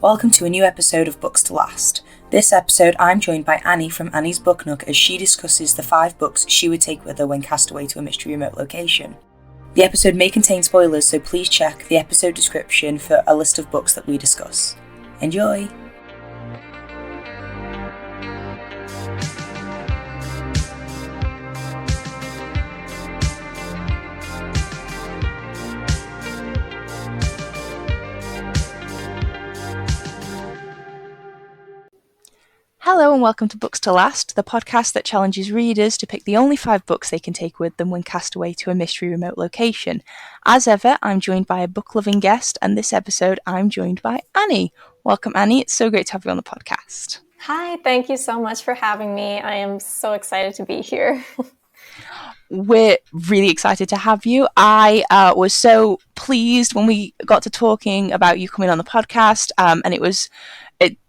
Welcome to a new episode of Books to Last. This episode I'm joined by Annie from Annie's Book Nook as she discusses the 5 books she would take with her when cast away to a mystery remote location. The episode may contain spoilers, so please check the episode description for a list of books that we discuss. Enjoy! Hello and welcome to Books to Last, the podcast that challenges readers to pick the only 5 books they can take with them when cast away to a mystery remote location. As ever, I'm joined by a book-loving guest, and this episode I'm joined by Annie. Welcome, Annie. It's so great to have you on the podcast. Hi, thank you so much for having me. I am so excited to be here. We're really excited to have you. I was so pleased when we got to talking about you coming on the podcast, and it was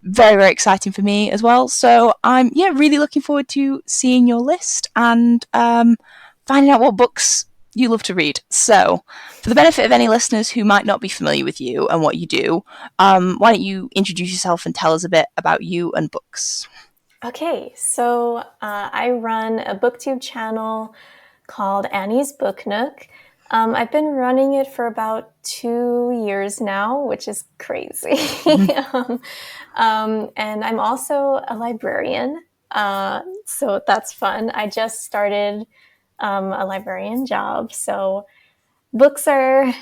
very, very exciting for me as well. So I'm really looking forward to seeing your list and finding out what books you love to read. So for the benefit of any listeners who might not be familiar with you and what you do, why don't you introduce yourself and tell us a bit about you and books? Okay, so I run a booktube channel called Annie's Book Nook. I've been running it for about 2 years now, which is crazy. And I'm also a librarian, so that's fun. I just started a librarian job, so books are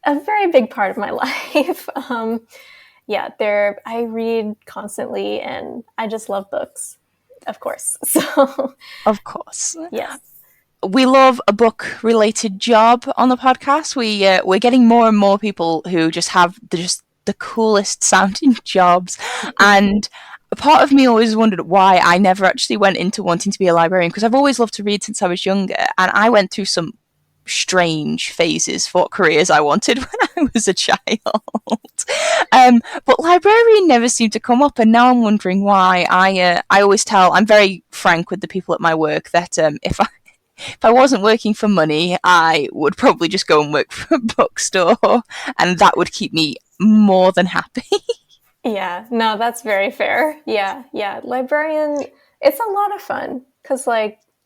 a very big part of my life. I read constantly, and I just love books, of course. So, of course, yes. We love a book-related job on the podcast. We're getting more and more people who just have the coolest sounding jobs, and a part of me always wondered why I never actually went into wanting to be a librarian, because I've always loved to read since I was younger, and I went through some strange phases for what careers I wanted when I was a child. But librarian never seemed to come up, and now I'm wondering why. I always tell, I'm very frank with the people at my work that if I wasn't working for money, I would probably just go and work for a bookstore, and that would keep me more than happy. Yeah, no, that's very fair. Yeah. Librarian, it's a lot of fun because,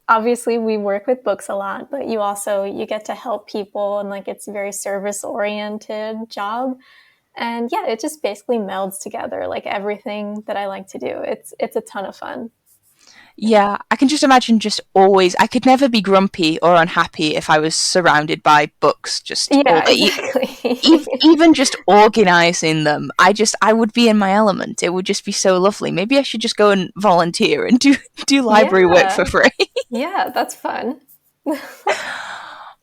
obviously we work with books a lot, but you get to help people, and it's a very service-oriented job. And yeah, it just basically melds together everything that I like to do. It's a ton of fun. Yeah, I can just imagine I could never be grumpy or unhappy if I was surrounded by books all day. Exactly. Even just organising them, I would be in my element. It would just be so lovely. Maybe I should just go and volunteer and do library work for free. Yeah, that's fun.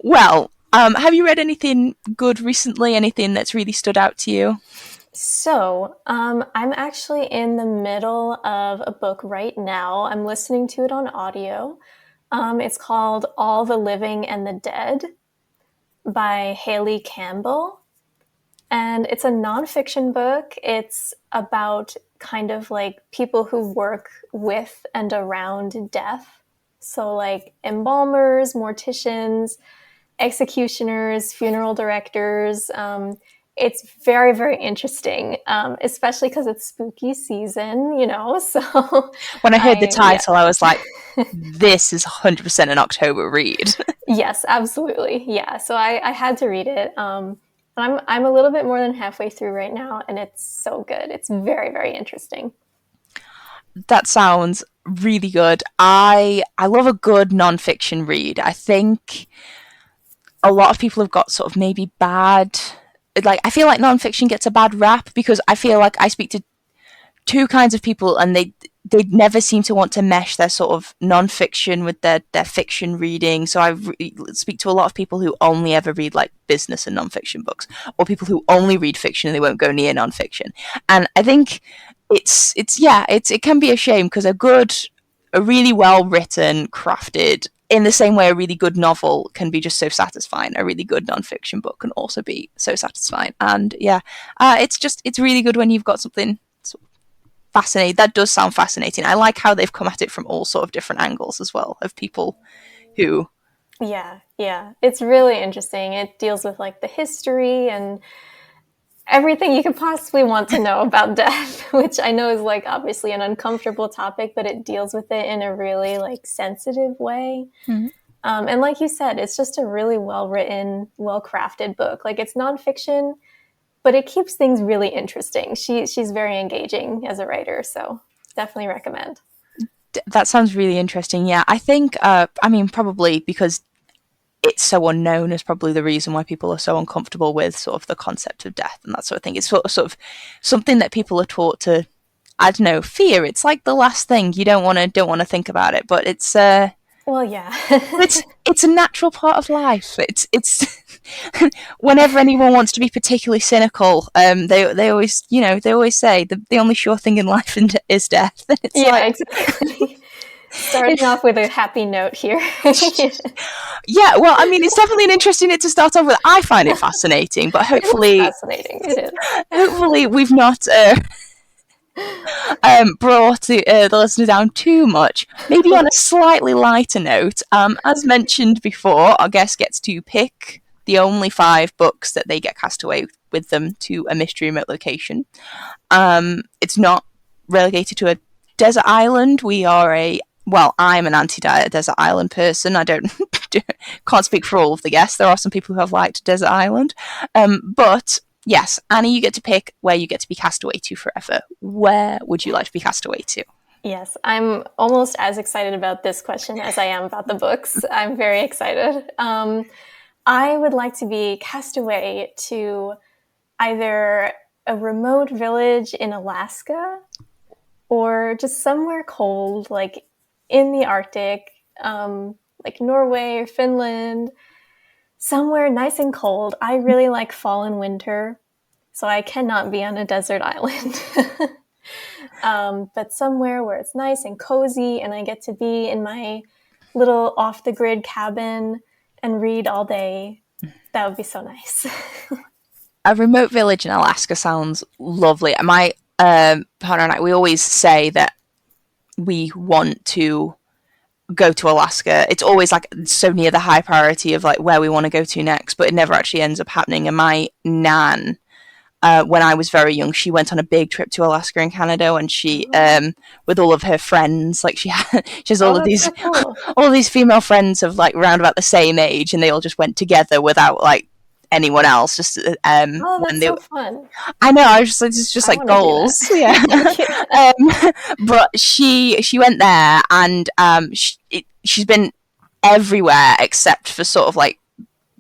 Well, have you read anything good recently? Anything that's really stood out to you? So, I'm actually in the middle of a book right now. I'm listening to it on audio. It's called All the Living and the Dead by Hayley Campbell. And it's a nonfiction book. It's about kind of people who work with and around death. So embalmers, morticians, executioners, funeral directors. It's very, very interesting, especially because it's spooky season, so... When I heard the title, I was like, this is 100% an October read. Yes, absolutely. Yeah, so I had to read it. I'm a little bit more than halfway through right now, and it's so good. It's very, very interesting. That sounds really good. I love a good nonfiction read. I think a lot of people have got sort of maybe bad... I feel like nonfiction gets a bad rap because I feel like I speak to 2 kinds of people, and they never seem to want to mesh their sort of nonfiction with their fiction reading. So I speak to a lot of people who only ever read business and nonfiction books, or people who only read fiction and they won't go near nonfiction. And I think it can be a shame because a really well written, crafted, in the same way a really good novel can be just so satisfying, a really good nonfiction book can also be so satisfying. And it's really good when you've got something sort of fascinating. That does sound fascinating. I like how they've come at it from all sort of different angles as well, of people who... Yeah. It's really interesting. It deals with the history and everything you could possibly want to know about death, which I know is like obviously an uncomfortable topic, but it deals with it in a really like sensitive way. Mm-hmm. And like you said, it's just a really well-written, well-crafted book. Like it's nonfiction, but it keeps things really interesting. She's very engaging as a writer, so definitely recommend. That sounds really interesting. Yeah, I think, probably because it's so unknown is probably the reason why people are so uncomfortable with sort of the concept of death and that sort of thing. It's sort of something that people are taught to, I don't know, fear. It's like the last thing you don't want to think about it, but it's Well, yeah. it's a natural part of life. It's whenever anyone wants to be particularly cynical, they always say the only sure thing in life is death. It's yeah, exactly. Starting off with a happy note here. Yeah, well, I mean, it's definitely an interesting note to start off with. I find it fascinating, but hopefully, fascinating. It is. Hopefully, we've not brought the listener down too much. Maybe on a slightly lighter note. As mentioned before, our guest gets to pick the only 5 books that they get cast away with them to a mystery remote location. It's not relegated to a desert island. I'm an anti-desert island person. I can't speak for all of the guests. There are some people who have liked desert island, but yes, Annie, you get to pick where you get to be cast away to forever. Where would you like to be cast away to? Yes, I'm almost as excited about this question as I am about the books. I'm very excited. I would like to be cast away to either a remote village in Alaska or just somewhere cold, like in the Arctic, like Norway or Finland, somewhere nice and cold. I really like fall and winter, so I cannot be on a desert island. But somewhere where it's nice and cozy and I get to be in my little off-the-grid cabin and read all day. That would be so nice. A remote village in Alaska sounds lovely. My partner and I, we always say that we want to go to Alaska. It's always like so near the high priority of like where we want to go to next, but it never actually ends up happening. And my nan, when I was very young, she went on a big trip to Alaska and Canada, and she, with all of her friends, like she has all of these, so cool. all of these female friends of like around about the same age, and they all just went together without like anyone else. Just that's so fun. I know. I was just it's just like goals, yeah. But she went there, and she's been everywhere except for sort of like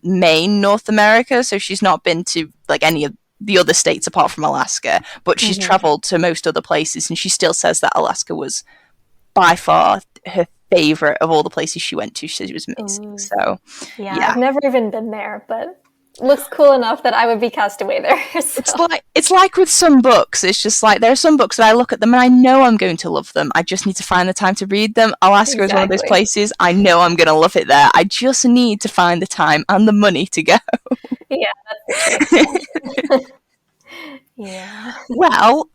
main North America. So she's not been to like any of the other states apart from Alaska, but she's traveled to most other places, and she still says that Alaska was by far her favorite of all the places she went to. She said it was amazing. So yeah, I've never even been there, but looks cool enough that I would be cast away there. So. It's like with some books. It's just like there are some books that I look at them and I know I'm going to love them. I just need to find the time to read them. Alaska is one of those places I know I'm going to love it there. I just need to find the time and the money to go. Yeah, that's the yeah. Well,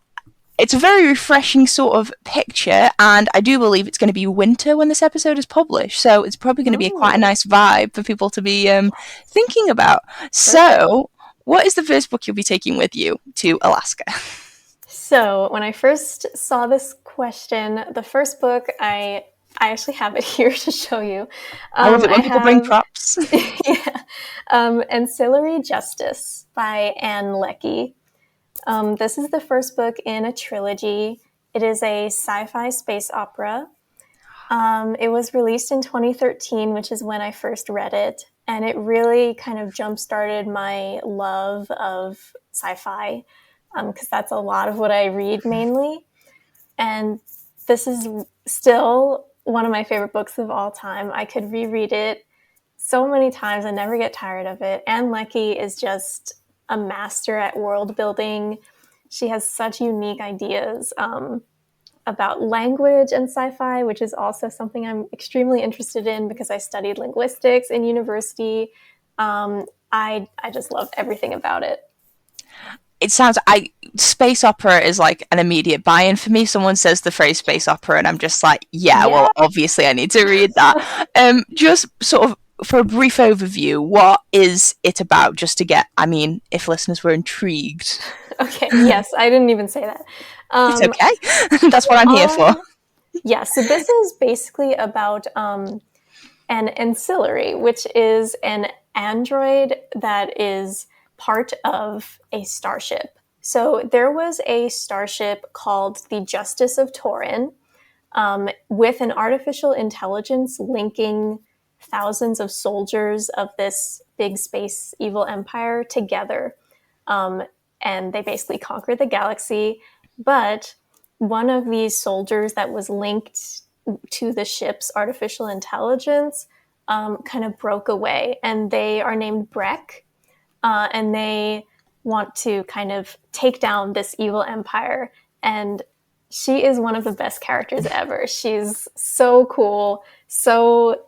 it's a very refreshing sort of picture, and I do believe it's going to be winter when this episode is published, so it's probably going to be quite a nice vibe for people to be thinking about. So, what is the first book you'll be taking with you to Alaska? So, when I first saw this question, the first book, I actually have it here to show you. I love it when people bring props. Yeah. Ancillary Justice by Anne Leckie. This is the first book in a trilogy. It is a sci-fi space opera. It was released in 2013, which is when I first read it. And it really kind of jump-started my love of sci-fi, because that's a lot of what I read mainly. And this is still one of my favorite books of all time. I could reread it so many times and never get tired of it. Anne Leckie is just a master at world building. She has such unique ideas about language and sci-fi, which is also something I'm extremely interested in because I studied linguistics in university. I just love everything about it. It sounds space opera is like an immediate buy-in for me. Someone says the phrase space opera and I'm just like, yeah. Well, obviously I need to read that. Just sort of for a brief overview, what is it about? Just to get, I mean, if listeners were intrigued. Okay, yes, I didn't even say that. It's okay. That's what I'm here for. Yeah, so this is basically about an ancillary, which is an android that is part of a starship. So there was a starship called the Justice of Torin, with an artificial intelligence linking thousands of soldiers of this big space evil empire together. And they basically conquered the galaxy. But one of these soldiers that was linked to the ship's artificial intelligence kind of broke away, and they are named Breck, and they want to kind of take down this evil empire. And she is one of the best characters ever. She's so cool, so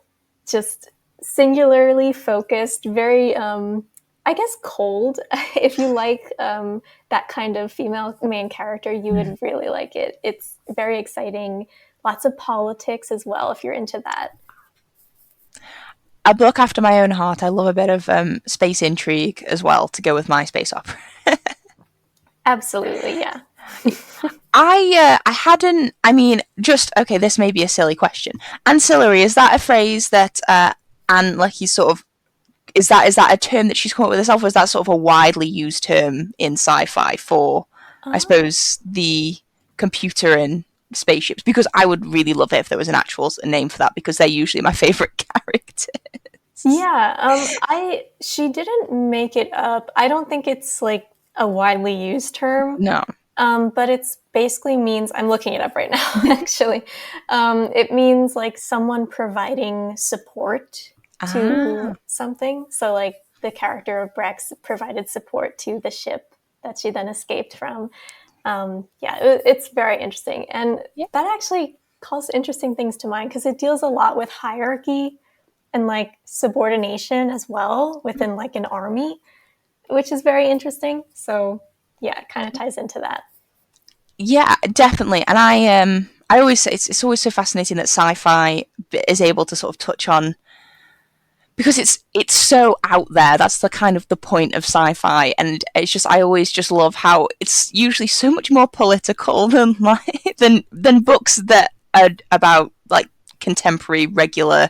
just singularly focused, very, I guess, cold. If you like that kind of female main character, you would really like it. It's very exciting. Lots of politics as well, if you're into that. A book after my own heart. I love a bit of space intrigue as well to go with my space opera. Absolutely, yeah. I hadn't. I mean, just okay. This may be a silly question. Ancillary, is that a phrase that Anne Leckie's sort of is that a term that she's come up with herself, or is that sort of a widely used term in sci-fi for, I suppose, the computer in spaceships? Because I would really love it if there was an actual name for that, because they're usually my favorite characters. Yeah, she didn't make it up. I don't think it's like a widely used term. No. But it's basically means, I'm looking it up right now, actually. It means like someone providing support to something. So like the character of Brex provided support to the ship that she then escaped from. It's very interesting. And that actually calls interesting things to mind, because it deals a lot with hierarchy and like subordination as well within like an army, which is very interesting. So yeah, it kind of ties into that. Yeah, definitely. And I always say it's always so fascinating that sci-fi is able to sort of touch on, because it's so out there. That's the kind of the point of sci-fi, and it's just I always just love how it's usually so much more political than like than books that are about like contemporary, regular,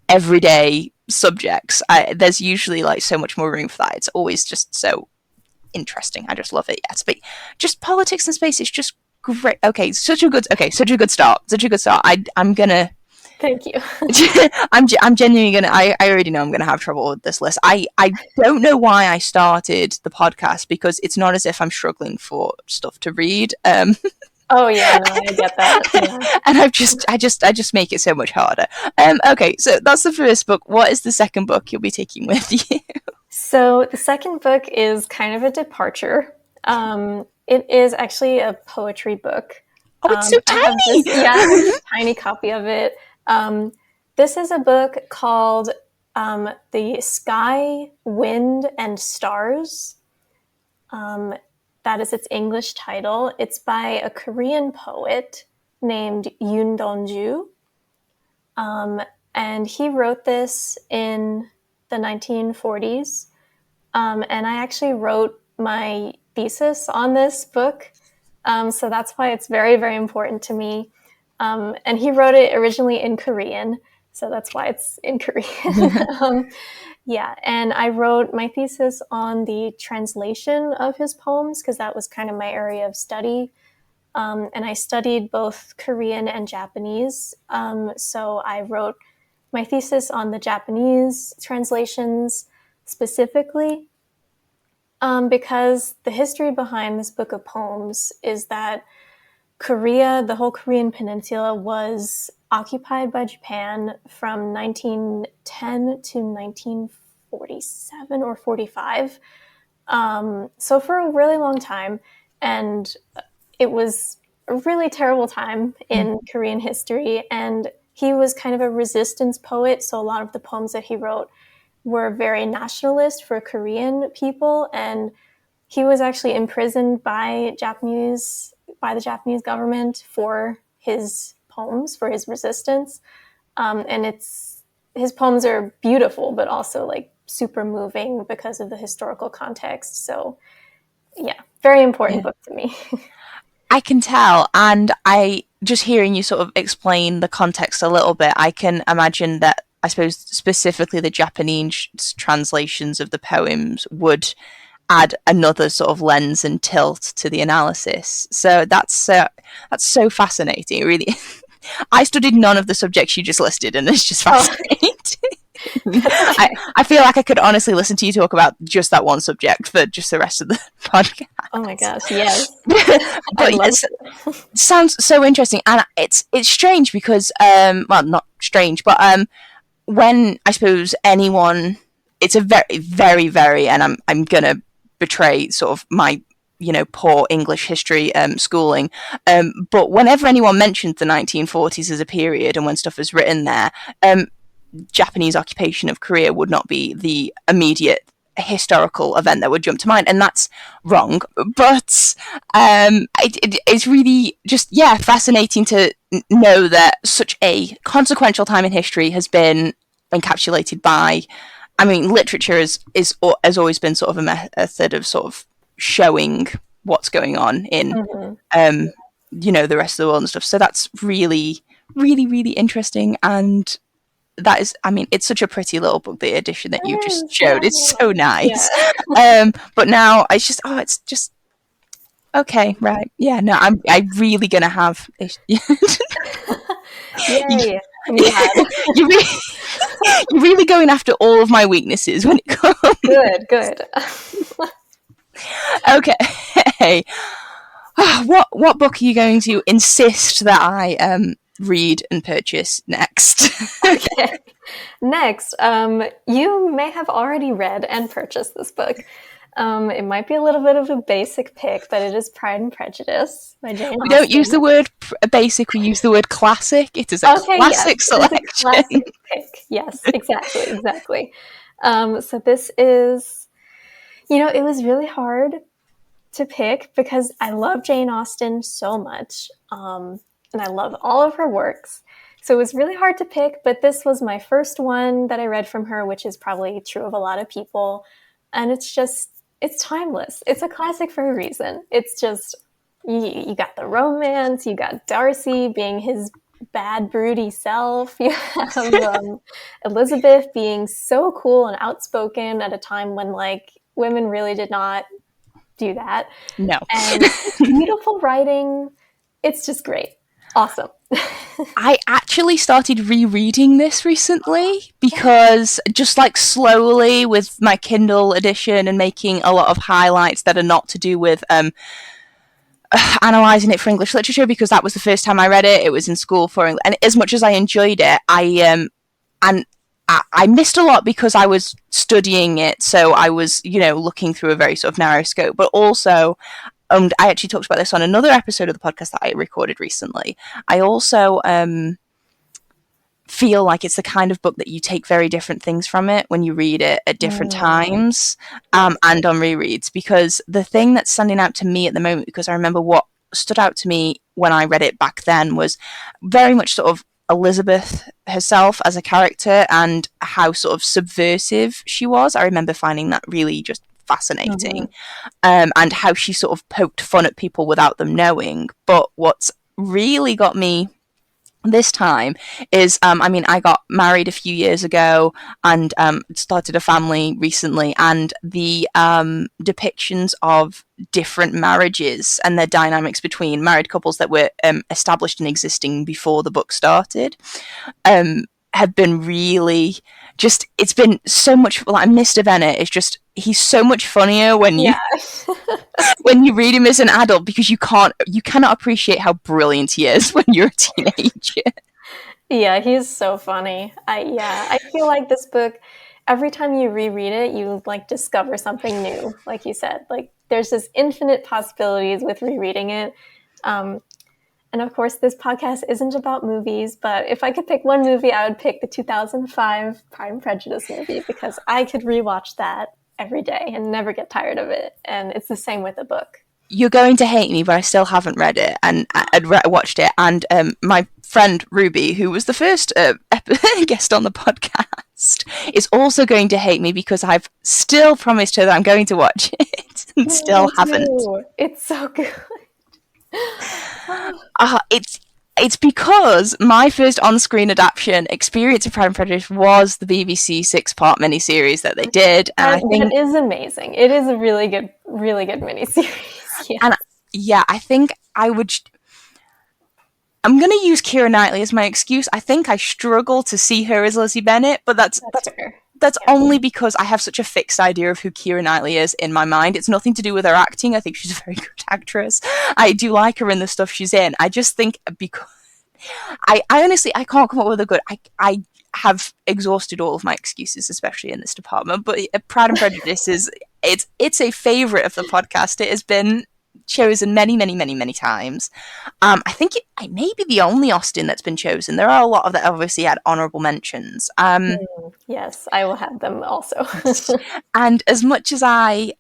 everyday subjects. There's usually like so much more room for that. It's always just so interesting. I just love it. Yes, but just politics and space. It's just great. Okay, such a good start. Such a good start. I'm gonna. Thank you. I'm genuinely gonna. I already know I'm gonna have trouble with this list. I don't know why I started the podcast, because it's not as if I'm struggling for stuff to read. Oh yeah, no, I get that. Yeah. And I just make it so much harder. Okay, so that's the first book. What is the second book you'll be taking with you? So the second book is kind of a departure. It is actually a poetry book. Oh, it's so tiny! I have this tiny copy of it. This is a book called The Sky, Wind, and Stars. That is its English title. It's by a Korean poet named Yoon Dong-ju. And he wrote this in the 1940s. And I actually wrote my thesis on this book. So that's why it's very, very important to me. And he wrote it originally in Korean, so that's why it's in Korean. And I wrote my thesis on the translation of his poems, because that was kind of my area of study. And I studied both Korean and Japanese. So I wrote my thesis on the Japanese translations specifically, because the history behind this book of poems is that Korea, the whole Korean peninsula, was occupied by Japan from 1910 to 1947 or 45. So for a really long time. And it was a really terrible time in Korean history. And he was kind of a resistance poet. So a lot of the poems that he wrote were very nationalist for Korean people. And he was actually imprisoned by the Japanese government for his poems, for his resistance. And it's his poems are beautiful, but also like super moving because of the historical context. So yeah, very important Yeah. book to me. I can tell, and I just hearing you sort of explain the context a little bit, I can imagine that I suppose specifically the Japanese translations of the poems would add another sort of lens and tilt to the analysis. So that's so fascinating. Really, I studied none of the subjects you just listed, and it's just Oh, fascinating. that's I, okay. I feel like I could honestly listen to you talk about just that one subject for just the rest of the podcast. Oh my gosh, yes. I'd But love yes, to. sounds so interesting, and it's strange because well, not strange, but when I suppose anyone, it's a very very very, and I'm gonna betray sort of my poor English history schooling, but whenever anyone mentions the 1940s as a period and when stuff is written there, Japanese occupation of Korea would not be the immediate historical event that would jump to mind, and that's wrong. But it's really just fascinating to know that such a consequential time in history has been encapsulated by. I mean, literature has always been sort of a method of sort of showing what's going on in Mhm. um, the rest of the world and stuff. So that's really, really, really interesting, and that is, I mean, it's such a pretty little book, the edition that you It just is, showed. It's so yeah. nice. But now it's just okay, right? Yeah, no, I'm really gonna have. You, Yay, I'm glad. you're, you're really going after all of my weaknesses when it comes. Good, good. Okay, what book are you going to insist that I read and purchase next? Okay. Next, you may have already read and purchased this book. It might be a little bit of a basic pick, but it is Pride and Prejudice by Jane We don't use Austen. the word basic, we use the word classic. It is a Okay, yes, classic it is a selection. classic pick. Yes, exactly, exactly. So this is, it was really hard to pick because I love Jane Austen so much, and I love all of her works. So it was really hard to pick, but this was my first one that I read from her, which is probably true of a lot of people. And it's timeless. It's a classic for a reason. It's just, you got the romance, you got Darcy being his bad, broody self, you have Elizabeth being so cool and outspoken at a time when, like, women really did not do that. No. And beautiful writing. It's just great. Awesome. I actually started rereading this recently because just like slowly with my Kindle edition and making a lot of highlights that are not to do with analyzing it for English literature, because that was the first time I read it. It was in school for English, and as much as I enjoyed it, and I missed a lot because I was studying it, so I was looking through a very sort of narrow scope, but also I actually talked about this on another episode of the podcast that I recorded recently. I also feel like it's the kind of book that you take very different things from it when you read it at different Mm, times, yes. and on rereads. Because the thing that's standing out to me at the moment, because I remember what stood out to me when I read it back then, was very much sort of Elizabeth herself as a character and how sort of subversive she was. I remember finding that really just fascinating, Mhm. and how she sort of poked fun at people without them knowing. But what's really got me this time is I mean, I got married a few years ago and started a family recently, and the depictions of different marriages and their dynamics between married couples that were established and existing before the book started um, have been really just, it's been so much like Mr. Bennett is just, he's so much funnier Yeah. when you read him as an adult, because you cannot appreciate how brilliant he is when you're a teenager. Yeah, he's so funny. I feel like this book, every time you reread it, you like discover something new. Like you said, like there's just infinite possibilities with rereading it. Um, and of course, this podcast isn't about movies, but if I could pick one movie, I would pick the 2005 Pride and Prejudice movie because I could rewatch that every day and never get tired of it. And it's the same with the book. you're going to hate me, but I still haven't read it, and I'd watched it. And my friend Ruby, who was the first guest on the podcast, is also going to hate me because I've still promised her that I'm going to watch it and still Me haven't. too. It's so good. It's because my first on-screen adaptation experience of Pride and Prejudice was the BBC six-part miniseries that they did, and I think That is amazing. It is a really good miniseries. Yes. and yeah, I think I would. I'm going to use Keira Knightley as my excuse. I think I struggle to see her as Lizzie Bennet, but that's fair. that's only because I have such a fixed idea of who Keira Knightley is in my mind. It's nothing to do with her acting. I think she's a very good actress. I do like her in the stuff she's in. I just think because I honestly I can't come up with a good. I have exhausted all of my excuses, especially in this department. But Pride and Prejudice is it's a favorite of the podcast. It has been chosen many times. I think it may be the only Austen that's been chosen. There are a lot of that obviously had honourable mentions. Yes, I will have them also. And as much as I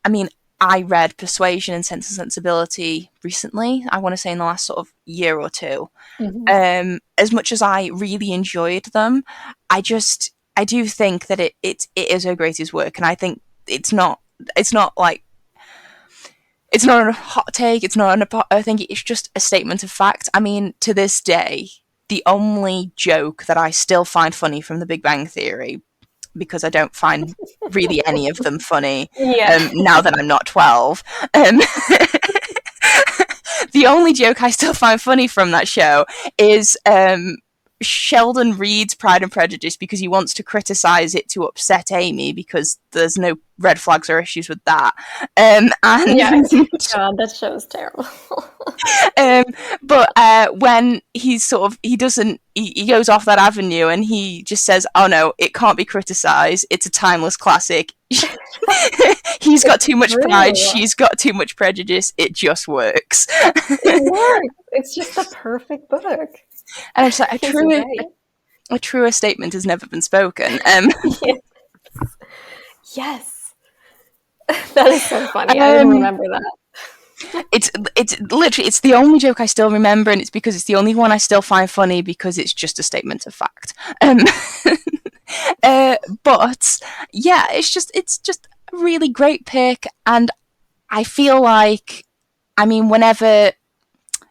mean, I read Persuasion and Sense and Sensibility recently. I want to say in the last sort of year or two. Mm-hmm. As much as I really enjoyed them, I do think that it is her greatest work, and I think it's not like it's not a hot take. It's not I think it's just a statement of fact. I mean, to this day, the only joke that I still find funny from The Big Bang Theory, because I don't find really any of them funny now that I'm not 12. The only joke I still find funny from that show is Sheldon reads Pride and Prejudice because he wants to criticize it to upset Amy because there's no red flags or issues with that. And God, that show's terrible. But when he's sort of he goes off that avenue and he just says, "Oh no, it can't be criticized. It's a timeless classic." He's got too much pride. She's got too much prejudice. It just works. It works. It's just the perfect book. And I'm just like, a truer statement has never been spoken. Yes. That is so funny. I didn't remember that. It's literally it's the only joke I still remember, and it's because it's the only one I still find funny because it's just a statement of fact. But yeah, it's just a really great pick, and I feel like, I mean, whenever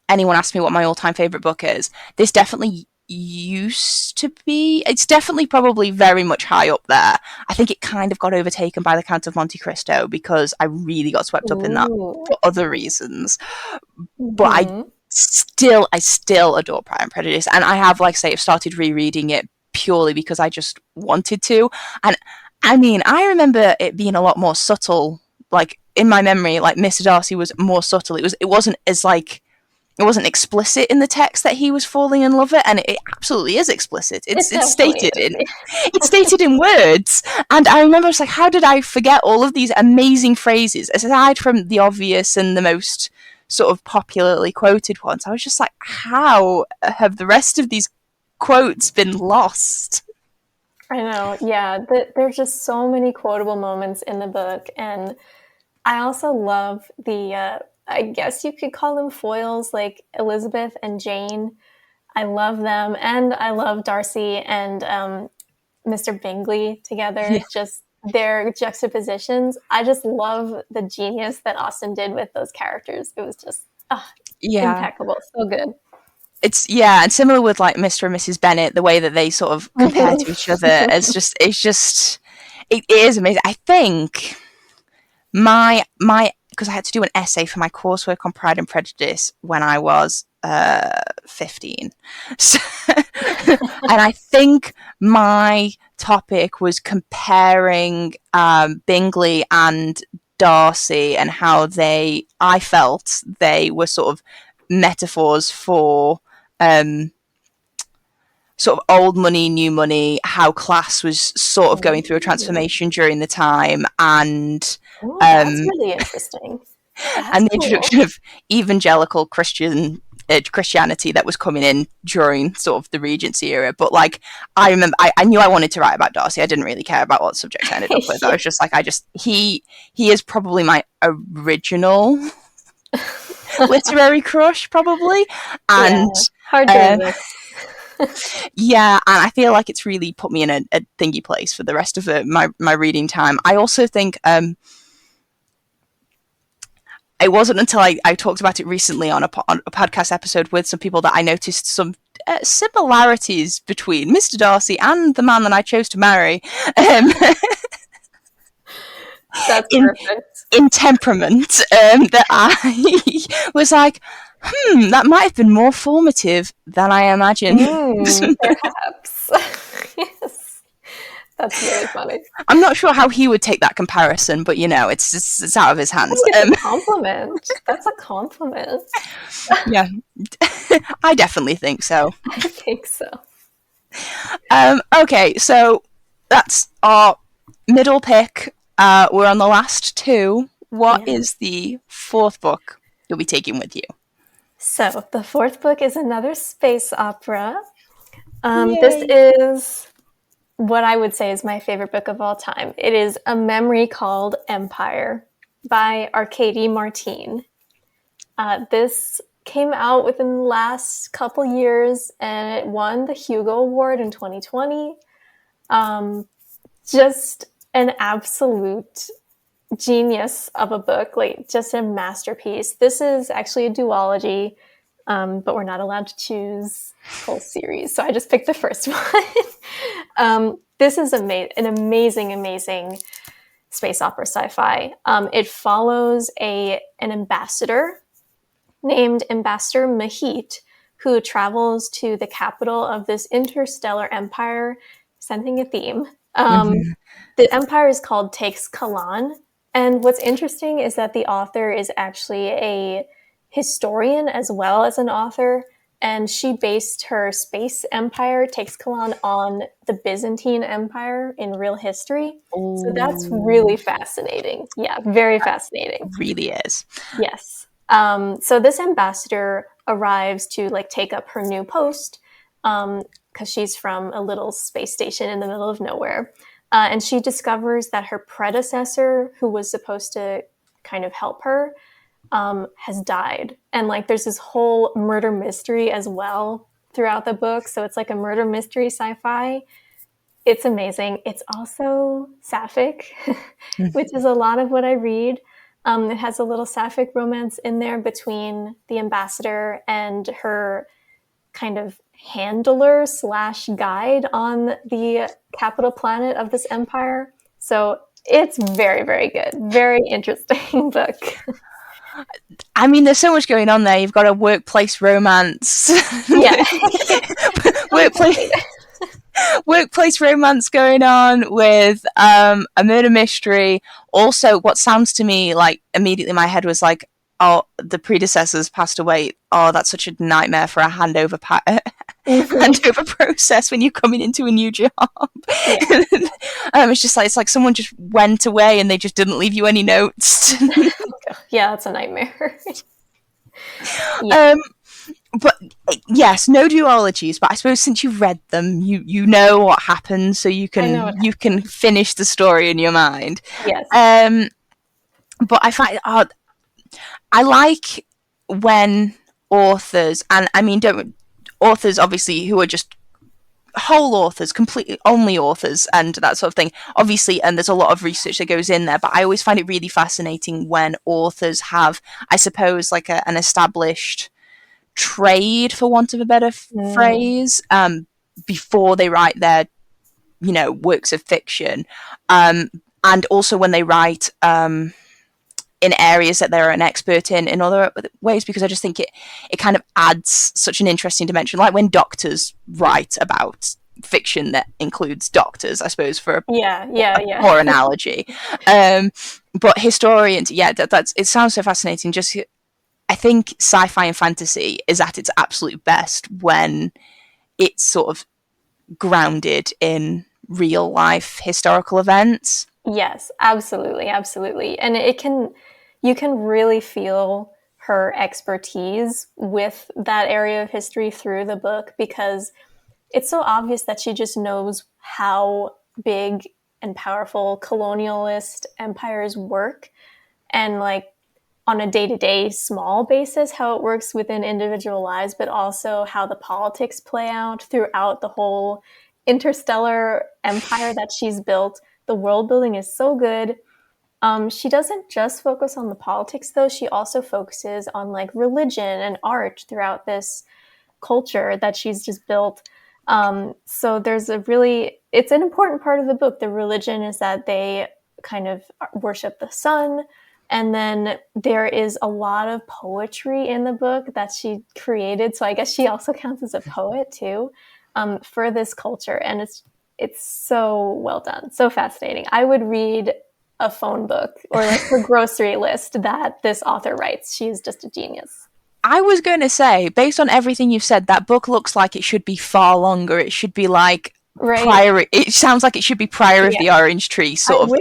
anyone asks me what my all-time favorite book is, this definitely used to be. It's definitely probably very much high up there. I think it kind of got overtaken by The Count of Monte Cristo because I really got swept up in that for other reasons. But I still adore Pride and Prejudice, and I have, like, say, I've started rereading it purely because I just wanted to. And I mean, I remember it being a lot more subtle. Like, in my memory, like, Mr. Darcy was more subtle. It wasn't as like, it wasn't explicit in the text that he was falling in love with, and it absolutely is explicit. It's stated in words. And I remember I was like, how did I forget all of these amazing phrases aside from the obvious and the most sort of popularly quoted ones? I was just like, how have the rest of these quotes been lost? I know, yeah. There's just so many quotable moments in the book, and I also love the I guess you could call them foils, like Elizabeth and Jane. I love them, and I love Darcy and Mr. Bingley together. Yeah. Just their juxtapositions. I just love the genius that Austen did with those characters. It was just impeccable, so good. And similar with like Mr. and Mrs. Bennet, the way that they sort of compare to each other. It is amazing. I think my because I had to do an essay for my coursework on Pride and Prejudice when I was 15. So, and I think my topic was comparing Bingley and Darcy and how I felt they were sort of metaphors for sort of old money, new money, how class was sort of going through a transformation during the time, and that's really interesting. And the introduction of evangelical Christianity that was coming in during sort of the Regency era. But like, I remember, I knew I wanted to write about Darcy. I didn't really care about what subject I ended up with. I was just like, he is probably my original literary crush, probably. Yeah, And hard to uh, resist. yeah, and I feel like it's really put me in a thingy place for the rest of my reading time. I also think it wasn't until I talked about it recently on on a podcast episode with some people that I noticed some similarities between Mr. Darcy and the man that I chose to marry. Um, That's in perfect. in temperament, that I was like, that might have been more formative than I imagined. Perhaps. Yes, that's really funny. I'm not sure how he would take that comparison, but it's out of his I hands. think it's a compliment. That's a compliment. Yeah, I definitely think so. I think so. Okay, so that's our middle pick. We're on the last two. What Yeah. is the fourth book you'll be taking with you? So the fourth book is another space opera. This Yay. is what I would say is my favorite book of all time. It is A Memory Called Empire by Arkady Martine. This came out within the last couple years and it won the Hugo Award in 2020. Just an absolute genius of a book, like just a masterpiece. This is actually a duology, but we're not allowed to choose full series, so I just picked the first one. This is an amazing space opera sci-fi. It follows an ambassador named Ambassador Mahit, who travels to the capital of this interstellar empire, sensing a theme. Mhm. The empire is called Takes Kalan, and what's interesting is that the author is actually a historian as well as an author, and she based her space empire, Takes Kalan, on the Byzantine Empire in real history. So that's Oh, really fascinating. Yeah, very fascinating. really is. Yes. So this ambassador arrives to like take up her new post because she's from a little space station in the middle of nowhere. And she discovers that her predecessor, who was supposed to kind of help her, has died. And like there's this whole murder mystery as well throughout the book. So it's like a murder mystery sci fi. It's amazing. It's also sapphic, which is a lot of what I read. It has a little sapphic romance in there between the ambassador and her kind of handler slash guide on the capital planet of this empire. So it's very, very good. Very interesting book. I mean, there's so much going on there. You've got a workplace romance, Yeah. workplace workplace romance going on with a murder mystery. Also, what sounds to me like immediately in my head was like, oh, the predecessors passed away. Oh, that's such a nightmare for a handover process when you're coming into a new job. Yeah. It's just like it's like someone just went away and they just didn't leave you any notes. Yeah, that's a nightmare. Yeah. um, but yes, no duologies. But I suppose since you've read them, you know what happens, so I know it. you can finish the story in your mind. Yes. But I find I like when authors, and I mean, don't authors obviously who are just whole authors, completely only authors, and that sort of thing. Obviously, and there's a lot of research that goes in there, but I always find it really fascinating when authors have, I suppose, like an established trade, for want of a better phrase, before they write their, works of fiction, and also when they write. In areas that they're an expert in other ways, because I just think it kind of adds such an interesting dimension. Like when doctors write about fiction that includes doctors, I suppose, for Yeah. poor analogy. But historians, yeah, that's it sounds so fascinating. Just I think sci-fi and fantasy is at its absolute best when it's sort of grounded in real life historical events. Yes, absolutely, absolutely. And you can really feel her expertise with that area of history through the book because it's so obvious that she just knows how big and powerful colonialist empires work. And like on a day-to-day small basis, how it works within individual lives, but also how the politics play out throughout the whole interstellar empire that she's built. The world building is so good. She doesn't just focus on the politics, though. She also focuses on like religion and art throughout this culture that she's just built. So it's an important part of the book. The religion is that they kind of worship the sun. And then there is a lot of poetry in the book that she created. So I guess she also counts as a poet too, for this culture. And it's so well done, so fascinating. I would read a phone book or like her grocery list that this author writes. She's just a genius. I was going to say, based on everything you've said, that book looks like it should be far longer. It should be like prior. It sounds like it should be Prior of the Orange Tree, sort of. I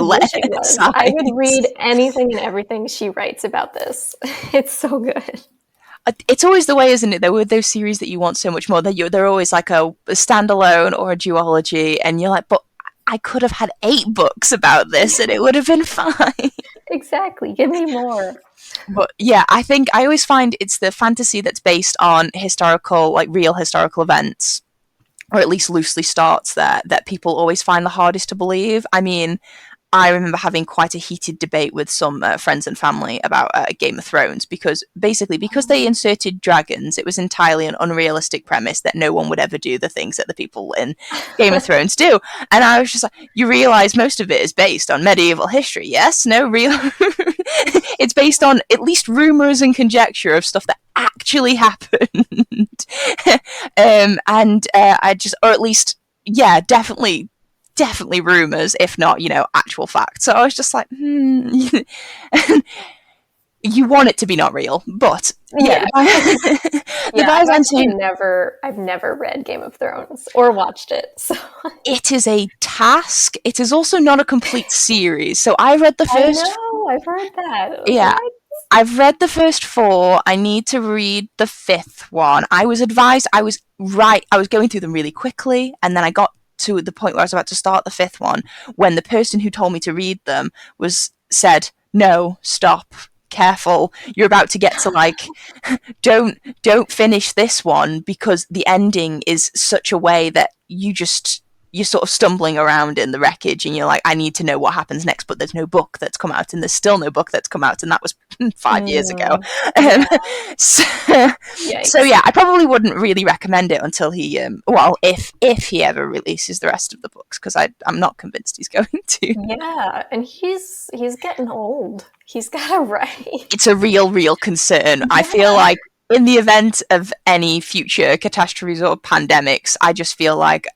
wish it was. I would read anything and everything she writes about this. It's so good. It's always the way, isn't it? There were those series that you want so much more. They're always like a standalone or a duology, and you're like, but I could have had 8 books about this, and it would have been fine. Exactly. Give me more. But yeah, I think I always find it's the fantasy that's based on historical, like real historical events, or at least loosely starts there, that people always find the hardest to believe. I mean, I remember having quite a heated debate with some friends and family about Game of Thrones, because they inserted dragons, it was entirely an unrealistic premise that no one would ever do the things that the people in Game of Thrones do. And I was just like, you realise most of it is based on medieval history, yes? No real... It's based on at least rumours and conjecture of stuff that actually happened. I just, or at least, yeah, definitely rumours, if not, actual facts. So I was just like, you want it to be not real, but yeah. I've never read Game of Thrones or watched it. So it is a task. It is also not a complete series. So I read the first. I know, I've heard that. Yeah. What? I've read the first 4. I need to read the 5th one. I was advised I was going through them really quickly, and then I got to the point where I was about to start the 5th one when the person who told me to read them said, no, stop, careful, you're about to get to like don't finish this one, because the ending is such a way that you're sort of stumbling around in the wreckage, and you're like, I need to know what happens next, but there's no book that's come out, and there's still no book that's come out, and that was 5 years ago. So yeah, I probably wouldn't really recommend it until he if he ever releases the rest of the books, because I'm not convinced he's going to. Yeah, and he's getting old. He's got to write. It's a real concern. Yeah. I feel like in the event of any future catastrophes or pandemics, I just feel like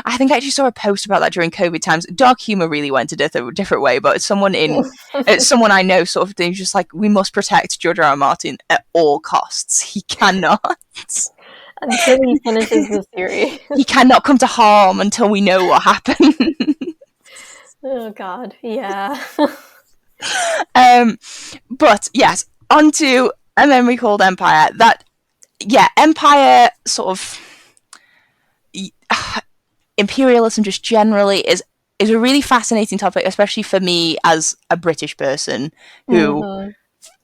I think I actually saw a post about that during COVID times. Dark humor really went a different way, but someone I know sort of thing, just like, we must protect George R. R. Martin at all costs. He cannot. Until he finishes the series. He cannot come to harm until we know what happened. Oh, God. Yeah. But yes, onto A Memory Called Empire. Empire sort of... imperialism just generally is a really fascinating topic, especially for me as a British person who... Mm-hmm.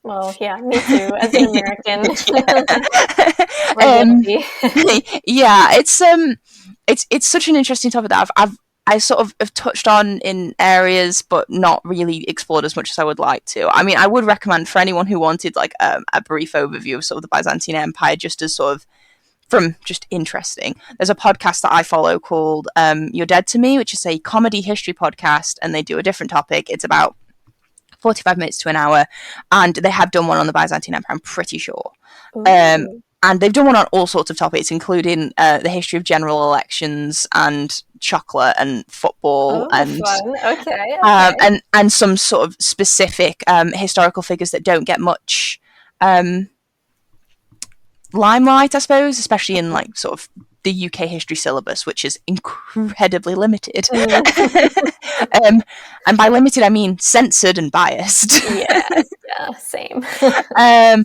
Well, yeah, me too, as an American. It's such an interesting topic that I sort of have touched on in areas, but not really explored as much as I would like to. I mean, I would recommend for anyone who wanted like a brief overview of sort of the Byzantine Empire, just as sort of from just interesting. There's a podcast that I follow called You're Dead to Me, which is a comedy history podcast, and they do a different topic. It's about 45 minutes to an hour, and they have done one on the Byzantine Empire, I'm pretty sure. And they've done one on all sorts of topics, including the history of general elections and chocolate and football and fun. Okay. And some sort of specific historical figures that don't get much limelight, I suppose, especially in like sort of the UK history syllabus, which is incredibly limited. And by limited, I mean censored and biased. Yeah, same. I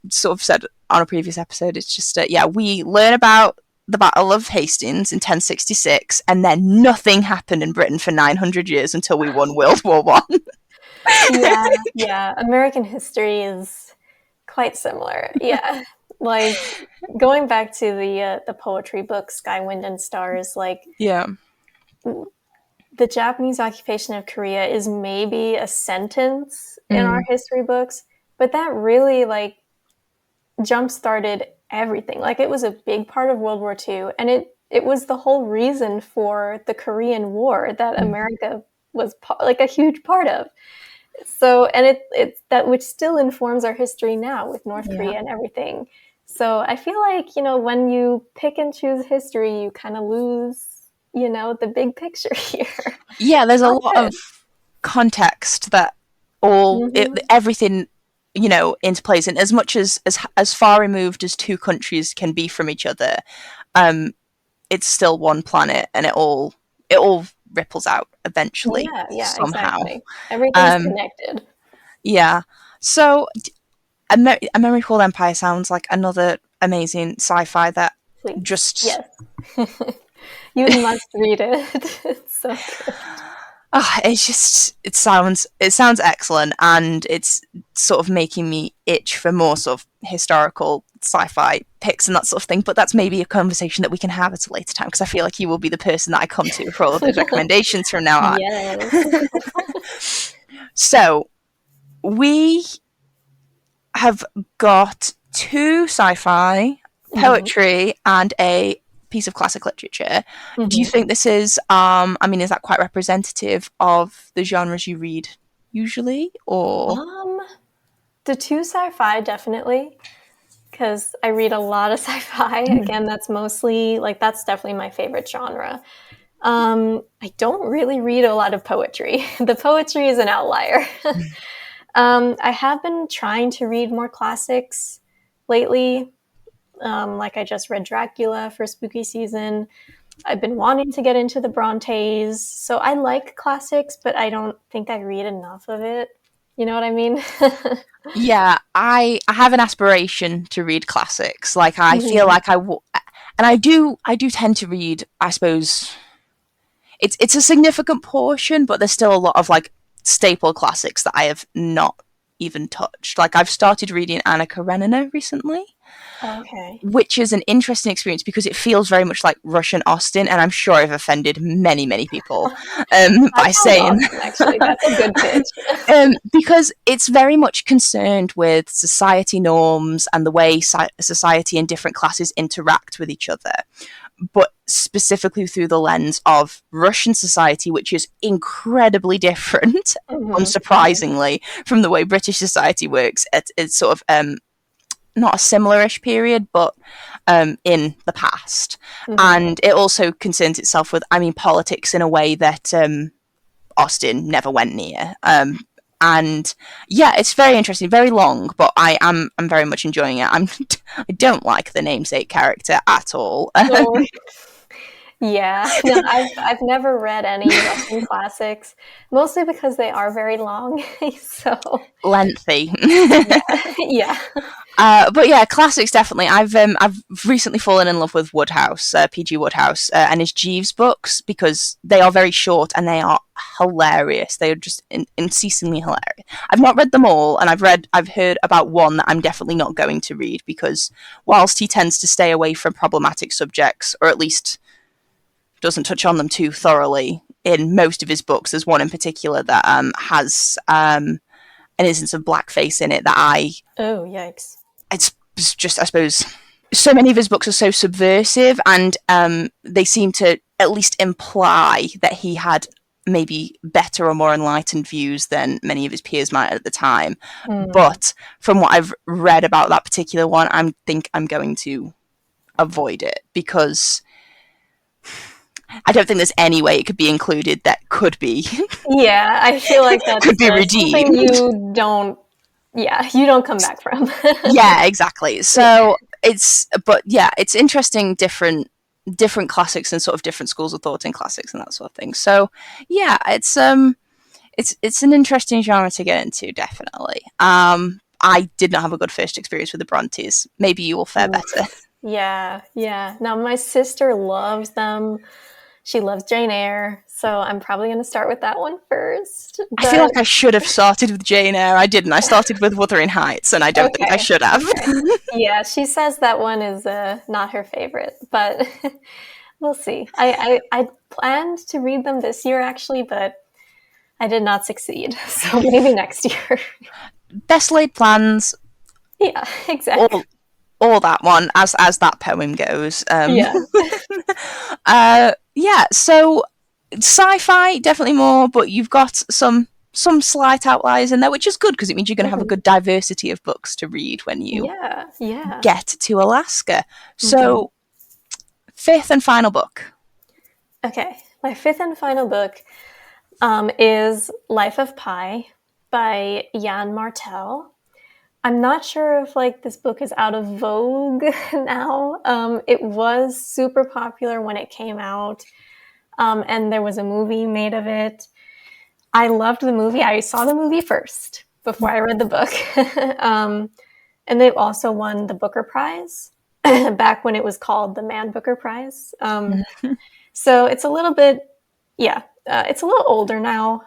sort of said on a previous episode, it's just, we learn about the Battle of Hastings in 1066, and then nothing happened in Britain for 900 years until we won World War One. Yeah, yeah. American history is quite similar. Yeah. Like going back to the poetry book Sky, Wind and Stars, like Yeah. the Japanese occupation of Korea is maybe a sentence in our Mm. history books, but that really like jump started everything. Like it was a big part of World War II, and it was the whole reason for the Korean War that Mm. America was like a huge part of. So, and it's that which still informs our history now with North Yeah. Korea and everything. So I feel like, when you pick and choose history, you kind of lose, the big picture here. Yeah, there's a Not lot of good. context that everything interplays, and as much as far removed as two countries can be from each other, um it's still one planet, and it all ripples out eventually Yeah, yeah, somehow. exactly. Everything's um connected. yeah. So a Memory Called Empire sounds like another amazing sci-fi that Please. just Yes. You must read it. It's so good. it sounds excellent, and it's sort of making me itch for more sort of historical sci-fi picks and that sort of thing. But that's maybe a conversation that we can have at a later time, because I feel like you will be the person that I come to for all of those recommendations from now on. Yes. So we have got two sci-fi, Hmm. poetry, and a piece of classic literature. Do you Hmm. think this is is that quite representative of the genres you read usually, or Um, the two sci-fi definitely, because I read a lot of sci-fi. Again, that's definitely my favorite genre. I don't really read a lot of poetry. The poetry is an outlier. I have been trying to read more classics lately. Like I just read Dracula for spooky season. I've been wanting to get into the Brontes. So I like classics, but I don't think I read enough of it. You know what I mean? yeah, I have an aspiration to read classics. Like I feel Hmm. like and I do tend to read. I suppose it's a significant portion, but there's still a lot of like staple classics that I have not even touched. Like I've started reading Anna Karenina recently, Okay. which is an interesting experience because it feels very much like Russian Austen, and I'm sure I've offended many, many people That by sounds saying awesome, actually. That's a good pitch. because it's very much concerned with society norms and the way society and different classes interact with each other, but specifically through the lens of Russian society, which is incredibly different, Hmm. Hmm. unsurprisingly, from the way British society works. It's sort of not a similar-ish period, but in the past. Hmm. And it also concerns itself with, politics in a way that Austen never went near. And yeah, it's very interesting, very long, but I'm very much enjoying it. I don't like the namesake character at all. Oh, yeah. No, I've never read any Russian classics, mostly because they are very long. So, Lengthy. yeah. Yeah. But yeah, classics definitely. I've recently fallen in love with Woodhouse, PG Woodhouse, and his Jeeves books because they are very short and they are hilarious. They are just unceasingly hilarious. I've not read them all, and I've heard about one that I'm definitely not going to read because whilst he tends to stay away from problematic subjects, or at least doesn't touch on them too thoroughly in most of his books, there's one in particular that has an instance of blackface in it that Oh, yikes. it's just, I suppose, so many of his books are so subversive, and they seem to at least imply that he had maybe better or more enlightened views than many of his peers might at the time. Mm. But from what I've read about that particular one, I think I'm going to avoid it because I don't think there's any way it could be included that could be Yeah, I feel like could that's be something redeemed. you don't come back from. Yeah, exactly. Yeah. So it's interesting, different classics and sort of different schools of thought in classics and that sort of thing. So yeah, it's an interesting genre to get into, definitely. I did not have a good first experience with the Brontes. Maybe you will fare Oof. better. Yeah, yeah. Now my sister loves them. She loves Jane Eyre, so I'm probably going to start with that one first. I feel But like I should have started with Jane Eyre. I didn't. I started with Wuthering Heights, and I don't think I okay, should have. okay. Yeah, she says that one is not her favorite, but we'll see. I planned to read them this year, actually, but I did not succeed. So maybe next year. Best laid plans, Yeah, exactly. all all that one, as that poem goes. Yeah. Yeah, so sci-fi definitely more, but you've got some slight outliers in there, which is good because it means you're going to have a Mhm. good diversity of books to read when you Yeah, yeah. get to Alaska. Hmm. So, fifth and final book. Okay, my fifth and final book is Life of Pi by Yann Martel. I'm not sure if like this book is out of vogue now. It was super popular when it came out, and there was a movie made of it. I loved the movie. I saw the movie first before I read the book. um, and they also won the Booker Prize back when it was called the Man Booker Prize. So it's a little bit, yeah, it's a little older now,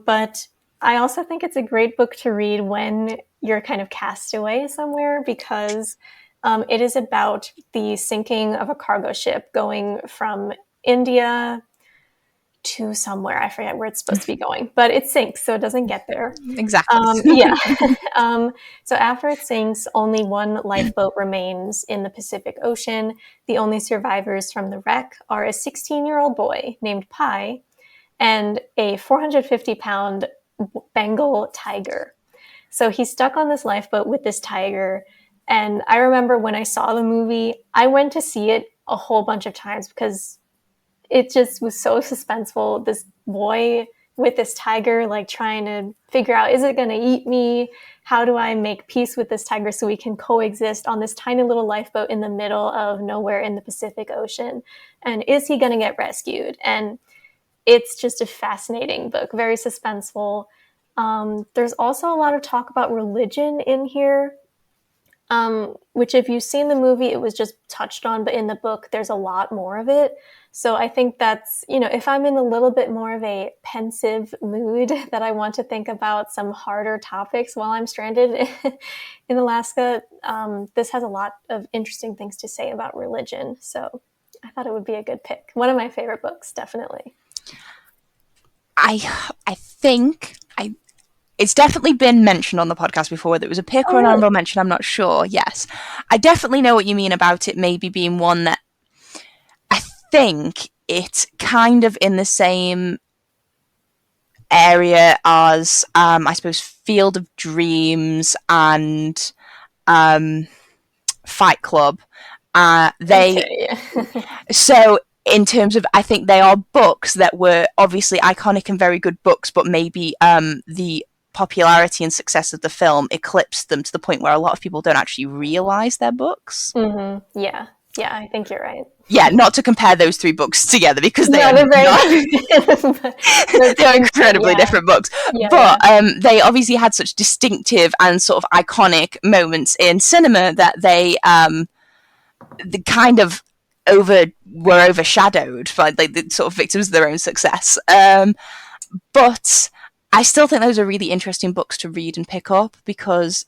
but I also think it's a great book to read when you're kind of cast away somewhere because it is about the sinking of a cargo ship going from India to somewhere. I forget where it's supposed to be going, but it sinks, so it doesn't get there. Exactly. Yeah. So after it sinks, only one lifeboat remains in the Pacific Ocean. The only survivors from the wreck are a 16-year-old boy named Pi and a 450-pound Bengal tiger. So he's stuck on this lifeboat with this tiger. And I remember when I saw the movie, I went to see it a whole bunch of times because it just was so suspenseful. This boy with this tiger, like trying to figure out, is it going to eat me? How do I make peace with this tiger so we can coexist on this tiny little lifeboat in the middle of nowhere in the Pacific Ocean? And is he going to get rescued? And it's just a fascinating book, very suspenseful. There's also a lot of talk about religion in here, which if you've seen the movie, it was just touched on, but in the book, there's a lot more of it. So I think that's, if I'm in a little bit more of a pensive mood that I want to think about some harder topics while I'm stranded in Alaska, this has a lot of interesting things to say about religion. So I thought it would be a good pick. One of my favorite books, definitely. I think it's definitely been mentioned on the podcast before, whether it was a pick Oh, or an really? honorable mention, I'm not sure. Yes. I definitely know what you mean about it maybe being one that I think it's kind of in the same area as, I suppose, Field of Dreams and Fight Club. They Okay, yeah. So in terms of, I think they are books that were obviously iconic and very good books, but maybe the popularity and success of the film eclipsed them to the point where a lot of people don't actually realize they're books. Yeah. Yeah, I think you're right. Yeah, not to compare those three books together because they No, are they're very not. different. They're They're different, incredibly yeah. different books, Yeah, but yeah. they obviously had such distinctive and sort of iconic moments in cinema that they kind of were overshadowed by like the sort of victims of their own success. But I still think those are really interesting books to read and pick up because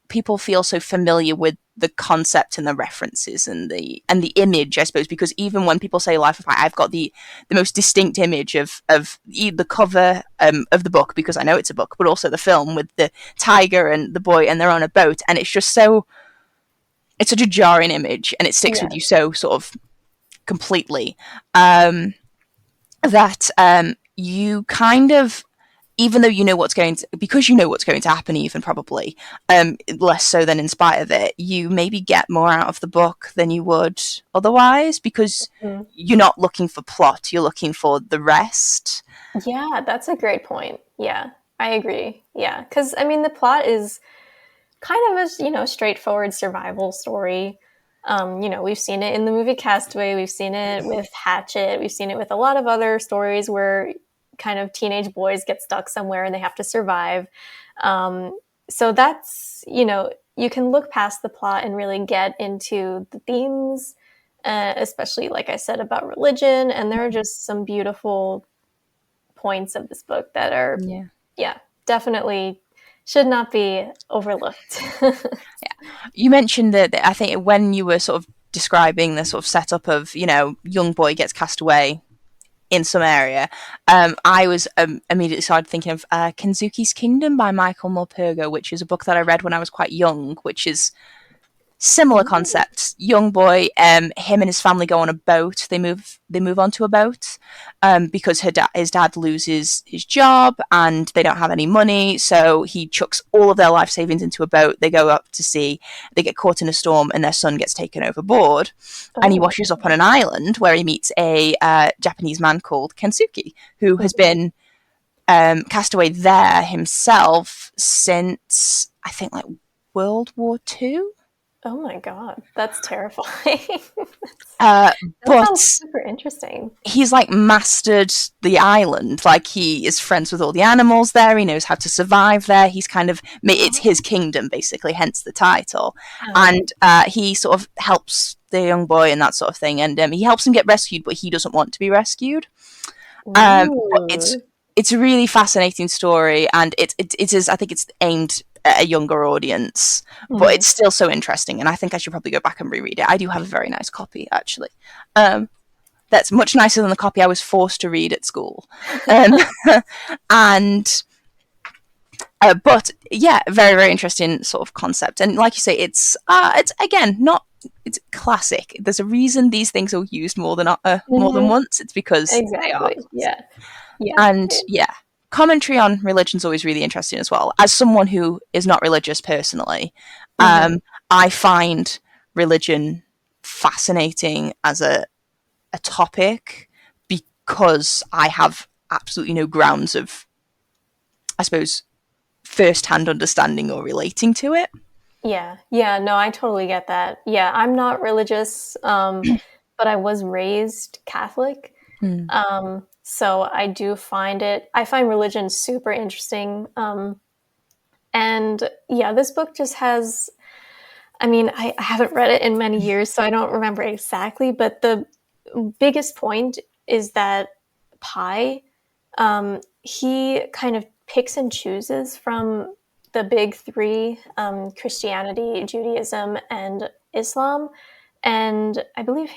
people feel so familiar with the concept and the references and the image, I suppose, because even when people say Life of Pi, I've got the most distinct image of the cover of the book because I know it's a book, but also the film with the tiger and the boy and they're on a boat, and it's such a jarring image and it sticks with Yeah. you so sort of completely, that you kind of, even though you know what's going to, because you know what's going to happen, even probably less so than in spite of it, you maybe get more out of the book than you would otherwise because Mm. you're not looking for plot, you're looking for the rest. Yeah, that's a great point. Yeah, I agree. Yeah, because I mean, the plot is kind of a straightforward survival story. We've seen it in the movie Castaway. We've seen it with Hatchet. We've seen it with a lot of other stories where kind of teenage boys get stuck somewhere and they have to survive. So that's you can look past the plot and really get into the themes especially like I said about religion. And there are just some beautiful points of this book that are, Yeah. yeah, definitely should not be overlooked. You mentioned that I think when you were sort of describing the sort of setup of, young boy gets cast away in some area, I was immediately started thinking of Kenzuki's Kingdom by Michael Morpurgo, which is a book that I read when I was quite young, which is similar Ooh. concepts. Young boy, him and his family go on a boat. They move onto a boat because his dad loses his job and they don't have any money. So he chucks all of their life savings into a boat. They go up to sea. They get caught in a storm and their son gets taken overboard. And he Oh, washes up on an island where he meets a Japanese man called Kensuke, who has mhm. been cast away there himself since I think like World War II. Oh my God, that's terrifying. Uh, That but sounds super interesting. he's like mastered the island. Like he is friends with all the animals there. He knows how to survive there. He's kind of it's Oh, his kingdom basically, hence the title. yeah. And he sort of helps the young boy and that sort of thing. And he helps him get rescued, but he doesn't want to be rescued. But it's Ooh. it's a really fascinating story, and it is I think it's aimed at a younger audience, but Mhm. it's still so interesting. And I think I should probably go back and reread it. I do have a very nice copy actually. Um, that's much nicer than the copy I was forced to read at school. Um, and but yeah, very very interesting sort of concept. And like you say, it's again not it's classic. There's a reason these things are used more than Mhm. once. It's because they are Exactly. classic. Yeah. Yeah. And yeah, commentary on religion is always really interesting as well. As someone who is not religious personally, Mhm. I find religion fascinating as a topic because I have absolutely no grounds of, I suppose, first hand understanding or relating to it. Yeah. Yeah. No, I totally get that. Yeah, I'm not religious, but I was raised Catholic. Mm. So I find religion super interesting. And yeah, this book just has, I mean, I haven't read it in many years, so I don't remember exactly, but the biggest point is that Pi, he kind of picks and chooses from the big three, Christianity, Judaism, and Islam. And I believe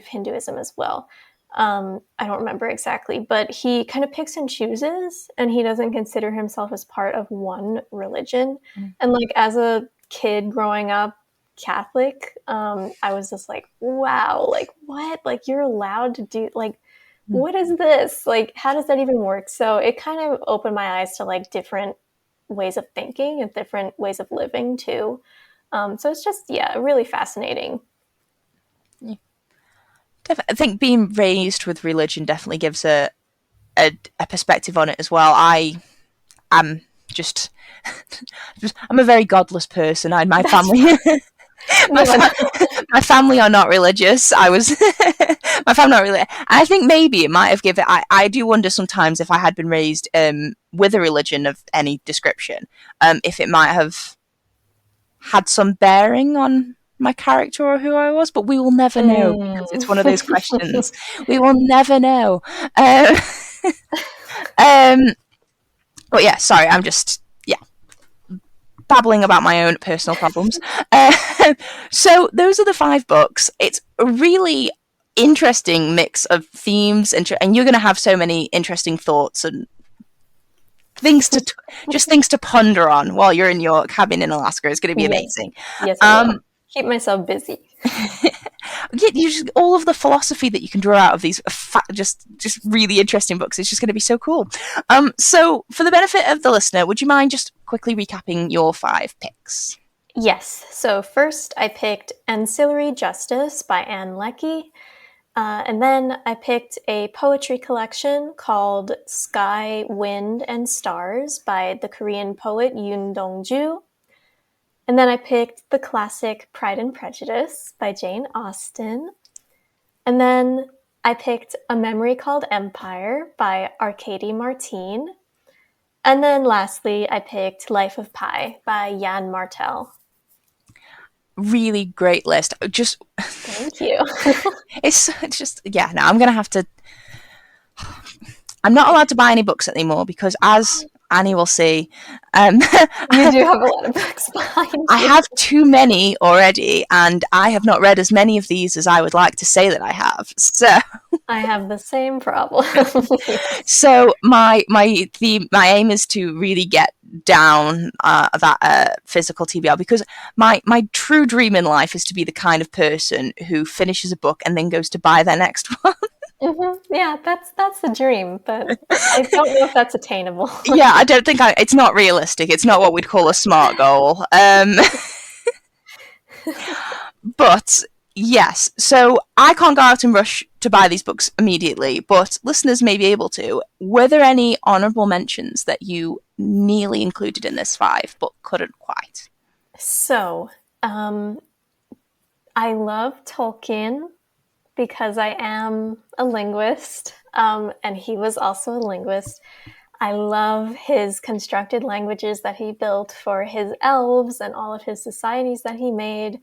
Hinduism as well. I don't remember exactly, but he kind of picks and chooses, and he doesn't consider himself as part of one religion. Mm. And like as a kid growing up Catholic, I was just like, wow, like what? Like you're allowed to do like Mm. what is this? Like how does that even work? So it kind of opened my eyes to like different ways of thinking and different ways of living too. So it's just yeah, really fascinating. Yeah. I think being raised with religion definitely gives a perspective on it as well. I am just, I'm a very godless person. I my That's family fine. my No, fa- my family are not religious. I was my family not really. I think maybe it might have given. I do wonder sometimes if I had been raised with a religion of any description, if it might have had some bearing on my character or who I was. But we will never know because it's one of those questions. We will never know. Um, um, but yeah, sorry. I'm just babbling about my own personal problems. Uh, so those are the 5 books. It's a really interesting mix of themes, and you're going to have so many interesting thoughts and just things to ponder on while you're in your cabin in Alaska. It's going to be Yes. amazing. Yes, I will. Um, Keep myself busy. all of the philosophy that you can draw out of these just really interesting books. It's just going to be so cool. So for the benefit of the listener, would you mind just quickly recapping your 5 picks? Yes. So first I picked Ancillary Justice by Anne Leckie. And then I picked a poetry collection called Sky, Wind, and Stars by the Korean poet Yoon Dong-ju. And then I picked the classic Pride and Prejudice by Jane Austen. And then I picked A Memory Called Empire by Arkady Martine. And then lastly, I picked Life of Pi by Yann Martel. Really great list. Just Thank Thank you. It's just, yeah, no, I'm going to have to. I'm not allowed to buy any books anymore because, as Annie will see, You do have a lot of books behind I you. have too many already, and I have not read as many of these as I would like to say that I have. I have the same problem. So my aim is to really get down that physical TBR, because my true dream in life is to be the kind of person who finishes a book and then goes to buy their next one. Yeah, that's the dream, but I don't know if that's attainable. Yeah, I don't think it's not realistic. It's not what we'd call a smart goal. But yes, so I can't go out and rush to buy these books immediately, but listeners may be able to. Were there any honourable mentions that you nearly included in this five but couldn't quite? So, I love Tolkien because I am a linguist, and he was also a linguist. I love his constructed languages that he built for his elves and all of his societies that he made.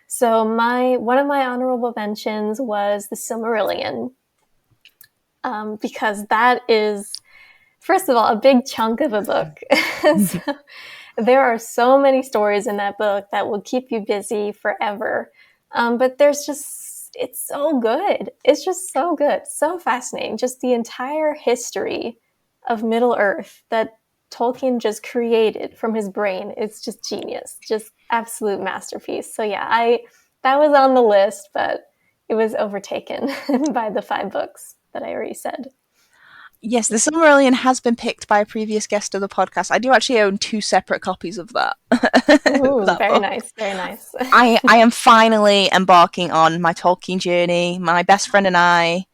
So one of my honorable mentions was the Silmarillion, because that is, first of all, a big chunk of a book. So, there are so many stories in that book that will keep you busy forever. But it's so good. It's just so good, so fascinating. Just the entire history of Middle Earth that Tolkien just created from his brain. It's just genius, just absolute masterpiece. So yeah, that was on the list, but it was overtaken by the 5 books that I already said. Yes, the Silmarillion has been picked by a previous guest of the podcast. I do actually own 2 separate copies of that. Ooh, That very book. nice, very nice. I am finally embarking on my Tolkien journey. My best friend and I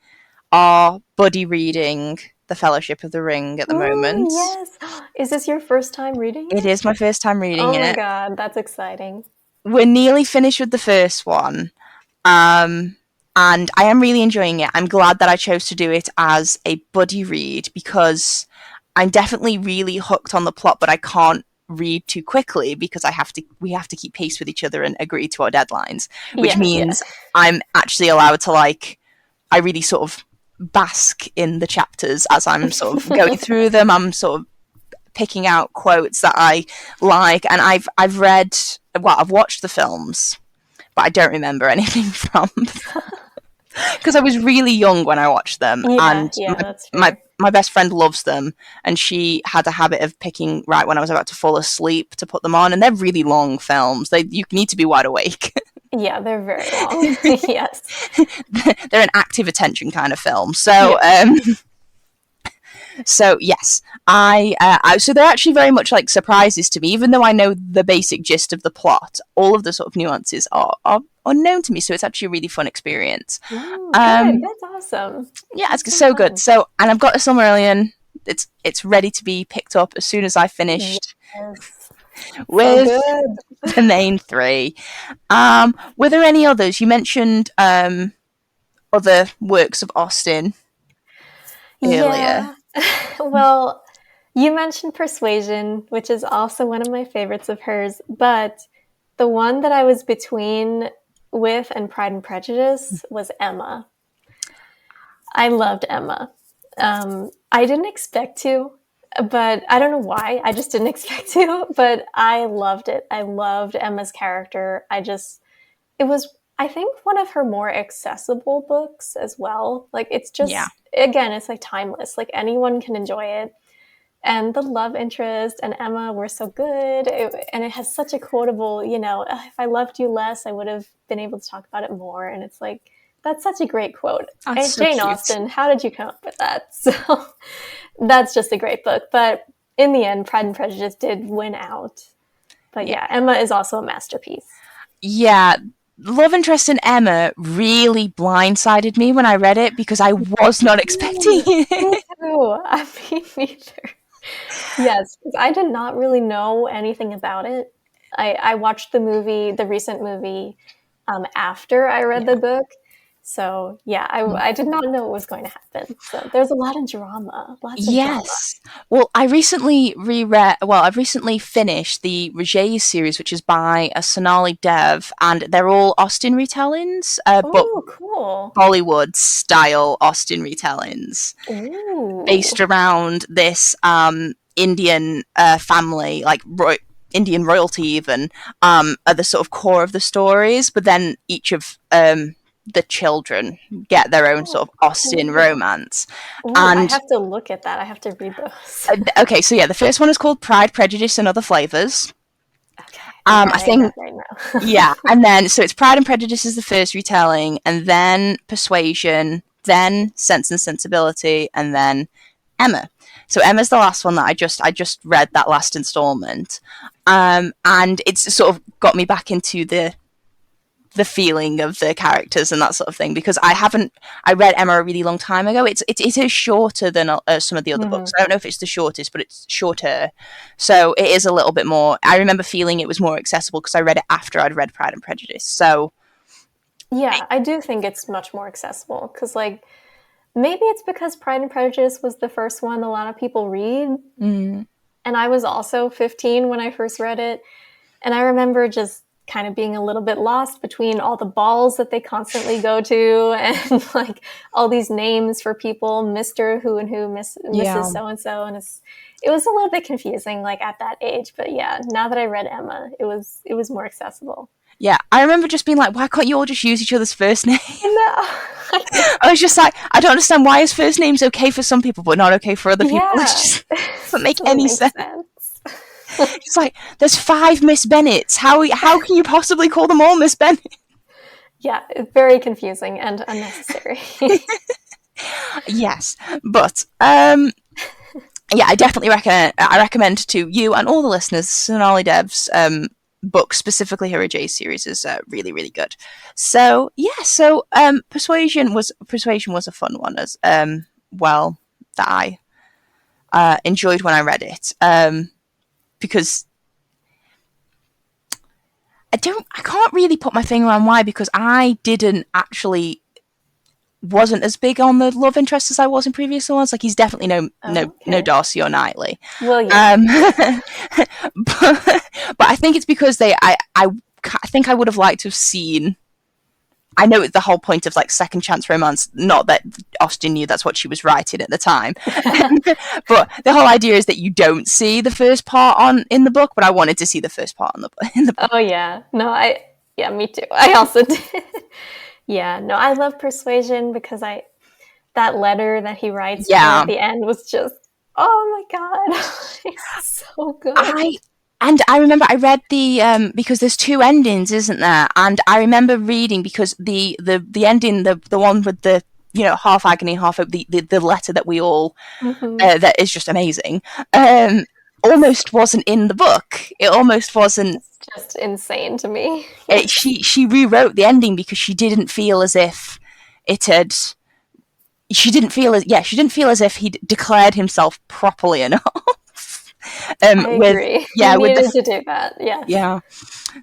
are buddy reading The Fellowship of the Ring at the Ooh, moment. yes. Is this your first time reading It it? is my first time reading Oh my it. god, that's exciting. We're nearly finished with the first one. Um, and I am really enjoying it. I'm glad that I chose to do it as a buddy read because I'm definitely really hooked on the plot, but I can't read too quickly because we have to keep pace with each other and agree to our deadlines, which Yeah, yeah. means I'm actually allowed to I really sort of bask in the chapters as I'm sort of going through them. I'm sort of picking out quotes that I like, and I've read, well, I've watched the films, but I don't remember anything from because I was really young when I watched them, Yeah, and yeah, that's my fair. my best friend loves them, and she had a habit of picking right when I was about to fall asleep to put them on, and they're really long films. You need to be wide awake. Yeah, they're very long. Yes. They're an active attention kind of film. Yeah. So yes, so they're actually very much like surprises to me, even though I know the basic gist of the plot. All of the sort of nuances are unknown to me, so it's actually a really fun experience. Ooh, good. Um, That's awesome. yeah, That's it's so so good. fun. So, and I've got a Silmarillion. It's ready to be picked up as soon as I finished Yes. So with good. the main three. Were there any others? You mentioned other works of Austen earlier. Yeah. Well, you mentioned Persuasion, which is also one of my favorites of hers, but the one that I was between with and Pride and Prejudice was Emma. I loved Emma. I didn't expect to, but I don't know why. I just didn't expect to, but I loved it. I loved Emma's character. It was, I think, one of her more accessible books as well. Like, it's Yeah, just, again, it's like timeless. Like, anyone can enjoy it. And the love interest and Emma were so good. And it has such a quotable, if I loved you less, I would have been able to talk about it more. And it's like, that's such a great quote. that's And so Jane cute. Austen, how did you come up with that? So that's just a great book. But in the end, Pride and Prejudice did win out. But Yeah, yeah, Emma is also a masterpiece. yeah. Love interest in Emma really blindsided me when I read it because I was not expecting Me it. too. I mean, neither. Yes, because I did not really know anything about it. I watched the recent movie, after I read the Yeah. book, So yeah, I did not know it was going to happen. So there's a lot of drama, lots of drama. Yes. Well, I've recently finished the Roger series, which is by a Sonali dev, and they're all Austen retellings, but Oh, cool. Bollywood style Austen retellings, Ooh. based around this Indian family, like Indian royalty, even, are the sort of core of the stories. But then each of the children get their own sort Oh, of Austen cool. romance. Ooh, I And have to look at that. I have to read those. okay, so yeah, the first one is called Pride, Prejudice, and Other Flavors. Okay, I'm I writing that think right now. yeah, and then so it's Pride and Prejudice is the first retelling, and then Persuasion, then Sense and Sensibility, and then Emma. So Emma's the last one that I just read that last installment, and it's sort of got me back into the feeling of the characters and that sort of thing, because I read Emma a really long time ago. It is shorter than some of the other books. Mhm. I don't know if it's the shortest, but it's shorter, so it is a little bit more. I remember feeling it was more accessible because I read it after I'd read Pride and Prejudice. So Yeah, I do think it's much more accessible because, like, maybe it's because Pride and Prejudice was the first one a lot of people read, mm, and I was also 15 when I first read it, and I remember just kind of being a little bit lost between all the balls that they constantly go to and like all these names for people, Mr. Who and Who, Mrs. yeah, So and So, and it was a little bit confusing like at that age, but yeah, now that I read Emma, it was more accessible. yeah. I remember just being like, why can't you all just use each other's first name? No. I was just like, I don't understand why his first name's okay for some people but not okay for other people. It Yeah. just doesn't It make doesn't any make sense. sense. It's like there's 5 Miss Bennets. How can you possibly call them all Miss Bennet? Yeah, it's very confusing and unnecessary. Yes, but yeah, I definitely recommend to you and all the listeners Sonali Dev's book, specifically her J series, is really really good. So yeah, so Persuasion was a fun one as well, that I enjoyed when I read it, because I can't really put my finger on why, because I didn't actually wasn't as big on the love interest as I was in previous ones. Like, he's definitely no Okay. Darcy or Knightley. Well, yeah. Um, but I think it's because I think I would have liked to have seen. I know it's the whole point of like second chance romance. Not that Austen knew that's what she was writing at the time, but the whole idea is that you don't see the first part on in the book. But I wanted to see the first part in the book. Oh yeah. No, yeah, me too. I also did. Yeah, no, I love Persuasion because I that letter that he writes to her Yeah, at the end was just, oh my god. It's so good. I remember I read the because there's two endings, isn't there? And I remember reading, because the ending, the one with the, half agony, half hope, the letter that we all Mhm. that is just amazing. Um, Almost wasn't in the book. It almost wasn't. It's just insane to me. Yes. She rewrote the ending because she didn't feel as if it had. She didn't feel as if he'd declared himself properly enough. I With agree. He yeah, with needed the to do that. Yes. yeah.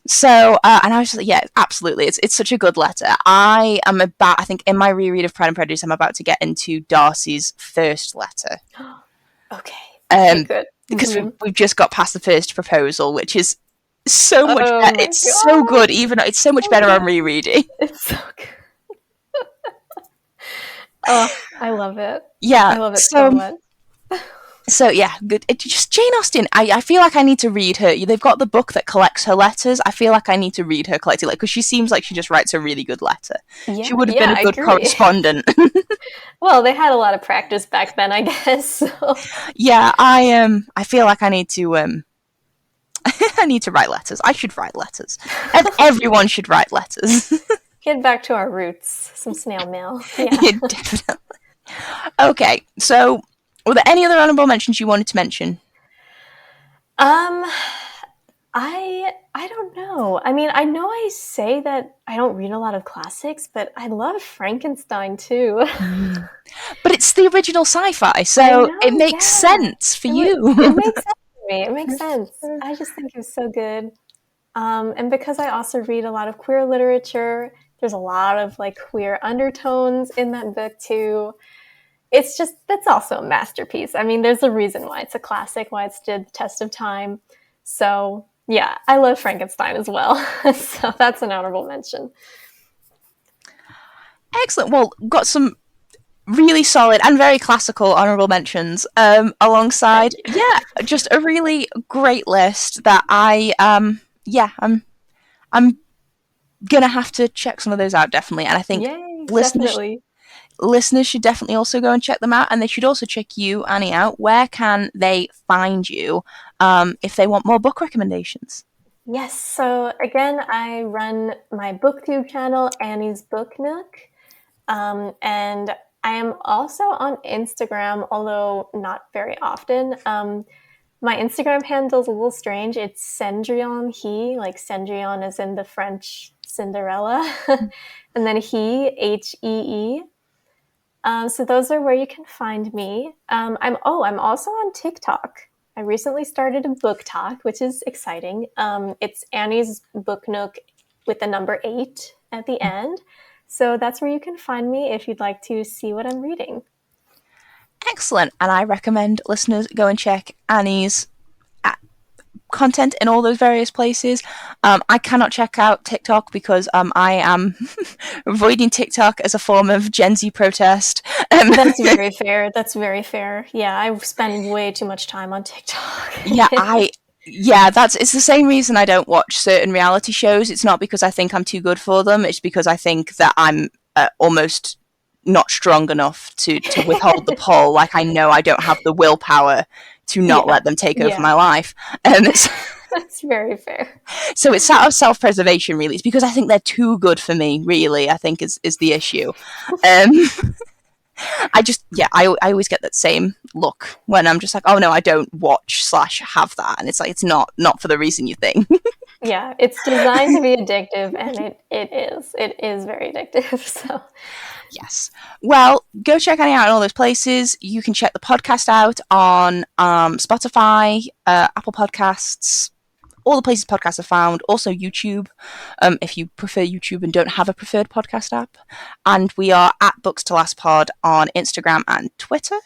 So, and I was just like, yeah, absolutely. It's such a good letter. I think in my reread of Pride and Prejudice, I'm about to get into Darcy's first letter. Okay. Okay, good. Because Mhm. we've just got past the first proposal, which is so much Oh better. my It's so god. good, even though it's so much Oh better on god. rereading. It's so good. Oh, I love it. Yeah. I love it so So, much. yeah, good. Just Jane Austen. I feel like I need to read her. They've got the book that collects her letters. I feel like I need to read her collected, like, because she seems like she just writes a really good letter. She Yeah, would have yeah, been a I good agree. correspondent. Well, they had a lot of practice back then, I guess. So. Yeah, I feel like I need to I need to write letters. I should write letters. And everyone should write letters. Get back to our roots. Some snail mail. Yeah. Yeah, definitely. Okay, so were there any other honorable mentions you wanted to mention? Um, I don't know. I mean, I know I say that I don't read a lot of classics, but I love Frankenstein too. Mm. But it's the original sci-fi, I so it know, makes yeah. sense for It you. makes sense to me. It makes sense. I just think it was so good. And because I also read a lot of queer literature, There's a lot of like queer undertones in that book too. It's just, that's also a masterpiece. I mean, there's a reason why it's a classic, why it's stood the test of time. So yeah, I love Frankenstein as well. So that's an honorable mention. Excellent. Well, got some really solid and very classical honorable mentions Thank alongside, you. yeah, just a really great list that I'm gonna have to check some of those out definitely, and I think Yay, listeners definitely. listeners should definitely also go and check them out, and they should also check you, Annie, out. Where can they find you if they want more book recommendations? Yes, so again, I run my booktube channel, Annie's Book Nook. And I am also on Instagram, although not very often. My Instagram handle is a little strange. It's Cendrillon He, like Cendrillon is in the French Cinderella, and then He, Hee. So those are where you can find me. I'm also on TikTok. I recently started a book talk, which is exciting. It's Annie's Book Nook with the number 8 at the end. So that's where you can find me if you'd like to see what I'm reading. Excellent, and I recommend listeners go and check Annie's content in all those various places. I cannot check out TikTok because I am avoiding TikTok as a form of Gen Z protest. That's very fair. That's very fair. Yeah, I spend way too much time on TikTok. Yeah, that's it's the same reason I don't watch certain reality shows. It's not because I think I'm too good for them. It's because I think that I'm almost not strong enough to withhold the pull. Like I know I don't have the willpower to not Yeah, let them take over yeah, my life. that's very fair. So it's out of self-preservation, really. It's because I think they're too good for me. Really, I think is the issue. Um, I always get that same look when I'm just like, oh no, I don't watch slash have that, and it's like it's not for the reason you think. Yeah, it's designed to be addictive, and it is very addictive. So Yes. Well, go check Annie out in all those places. You can check the podcast out on Spotify, Apple Podcasts, all the places podcasts are found. Also YouTube, if you prefer YouTube and don't have a preferred podcast app. And we are at Books to Last Pod on Instagram and Twitter.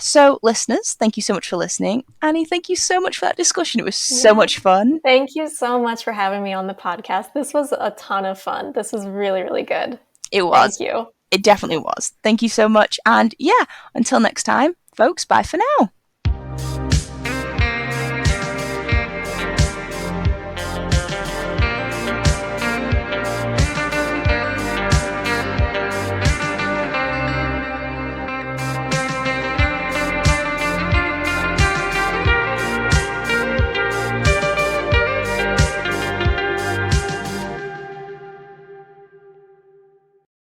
So listeners, thank you so much for listening. Annie, thank you so much for that discussion. It was so yeah, much fun. thank you so much for having me on the podcast. This was a ton of fun. This was really, really good. It Thank was. you. It definitely was. Thank you so much. And yeah, until next time, folks, bye for now.